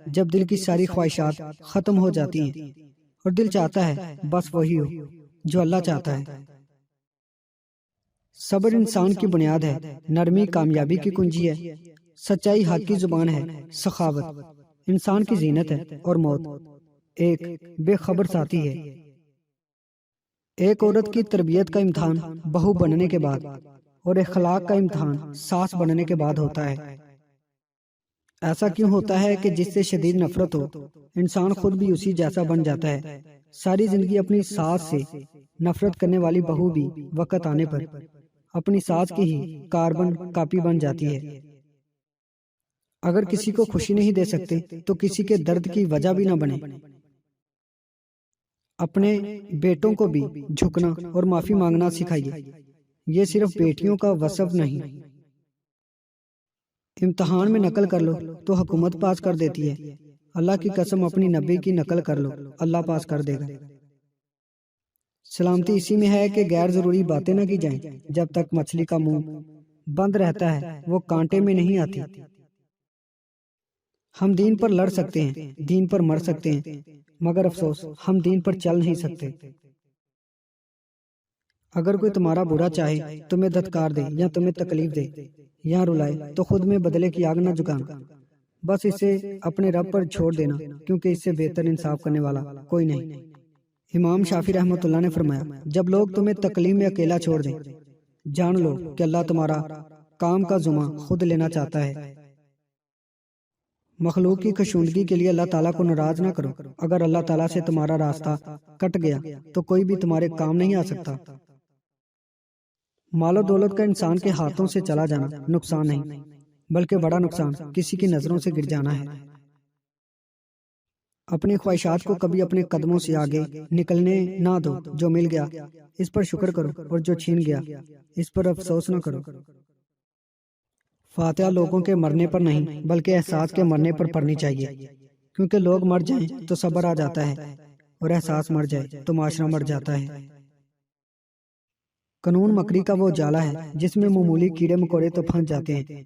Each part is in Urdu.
جب دل کی ساری خواہشات ختم ہو جاتی ہیں اور دل چاہتا ہے بس وہی ہو جو اللہ چاہتا ہے۔ صبر انسان کی بنیاد ہے، نرمی کامیابی کی کنجی ہے، سچائی حق کی زبان ہے، سخاوت انسان کی زینت ہے، اور موت ایک بے خبر ساتھی ہے۔ ایک عورت کی تربیت کا امتحان بہو بننے کے بعد اور اخلاق کا امتحان ساس بننے کے بعد ہوتا ہے۔ ایسا کیوں ہوتا ہے کہ جس سے شدید نفرت ہو انسان خود بھی اسی جیسا بن جاتا ہے۔ ساری زندگی اپنی ساس سے نفرت کرنے والی بہو بھی وقت آنے پر اپنی ساس کی ہی کاربن کاپی بن جاتی ہے۔ اگر کسی کو خوشی نہیں دے سکتے تو کسی کے درد کی وجہ بھی نہ بنے۔ اپنے بیٹوں کو بھی جھکنا اور معافی مانگنا سکھائیے، یہ صرف بیٹیوں کا وصف نہیں۔ امتحان میں نقل کر لو تو حکومت پاس کر دیتی ہے، اللہ کی قسم اپنی نبی کی نقل کر لو، اللہ پاس کر دے گا۔ سلامتی اسی میں ہے کہ غیر ضروری باتیں نہ کی جائیں۔ جب تک مچھلی کا منہ بند رہتا ہے وہ کانٹے میں نہیں آتی۔ ہم دین پر لڑ سکتے ہیں، دین پر مر سکتے ہیں، مگر افسوس ہم دین پر چل نہیں سکتے۔ اگر کوئی تمہارا برا چاہے، تمہیں دھتکار دے یا تمہیں تکلیف دے یا رلائے تو خود میں بدلے کی آگ نہ جھکانا، بس اسے اپنے رب پر چھوڑ دینا، کیونکہ اس سے بہتر انصاف کرنے والا کوئی نہیں۔ امام شافعی رحمۃ اللہ نے فرمایا، جب لوگ تمہیں تکلیف میں اکیلا چھوڑ دیں، جان لو کہ اللہ تمہارا کام کا ذمہ خود لینا چاہتا ہے۔ مخلوق کی کشیدگی کے لیے اللہ تعالیٰ کو ناراض نہ کرو۔ اگر اللہ تعالیٰ سے تمہارا راستہ کٹ گیا تو کوئی بھی تمہارے کام نہیں آ سکتا۔ مال و دولت کا انسان کے ہاتھوں سے چلا جانا نقصان نہیں، بلکہ بڑا نقصان کسی کی نظروں سے گر جانا ہے۔ اپنی خواہشات کو کبھی اپنے قدموں سے آگے نکلنے نہ دو۔ جو مل گیا اس پر شکر کرو، اور جو چھین گیا اس پر افسوس نہ کرو۔ فاتحہ لوگوں کے مرنے پر نہیں بلکہ احساس کے مرنے پر پڑھنی چاہیے، کیونکہ لوگ مر جائیں تو صبر آ جاتا ہے، اور احساس مر جائے تو معاشرہ مر جاتا ہے۔ قانون مکری کا وہ جالا ہے جس میں معمولی کیڑے مکوڑے تو پھنس جاتے ہیں،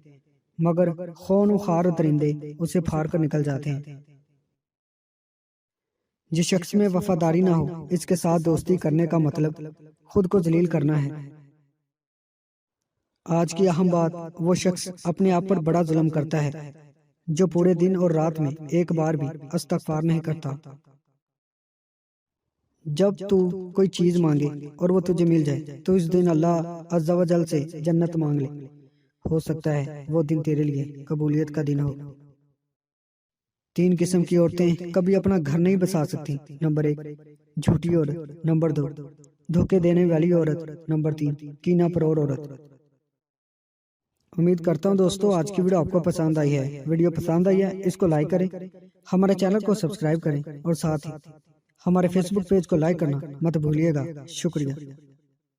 مگر خون و خار درندے اسے پھاڑ کر نکل جاتے ہیں۔ جس شخص میں وفاداری نہ ہو، اس کے ساتھ دوستی کرنے کا مطلب خود کو ذلیل کرنا ہے۔ آج کی اہم بات، وہ شخص اپنے آپ پر بڑا ظلم کرتا ہے جو پورے دن اور رات میں ایک بار بھی استغفار نہیں کرتا۔ جب تو کوئی چیز مانگے اور وہ تجھے مل جائے تو اس دن اللہ عز و جل سے جنت مانگ لے، ہو سکتا ہے وہ دن تیرے لیے قبولیت کا دن ہو۔ 3 قسم کی عورتیں کبھی اپنا گھر نہیں بسا سکتی۔ نمبر 1 جھوٹی عورت، نمبر 2 دھوکے دینے والی عورت، نمبر 3 کینہ پرور عورت۔ امید کرتا ہوں دوستو آج کی ویڈیو آپ کو پسند آئی ہے۔ ویڈیو پسند آئی ہے اس کو لائک کریں، ہمارے چینل کو سبسکرائب کریں، اور ساتھ ہی ہمارے فیس بک پیج کو لائک کرنا مت بھولیے گا۔ شکریہ۔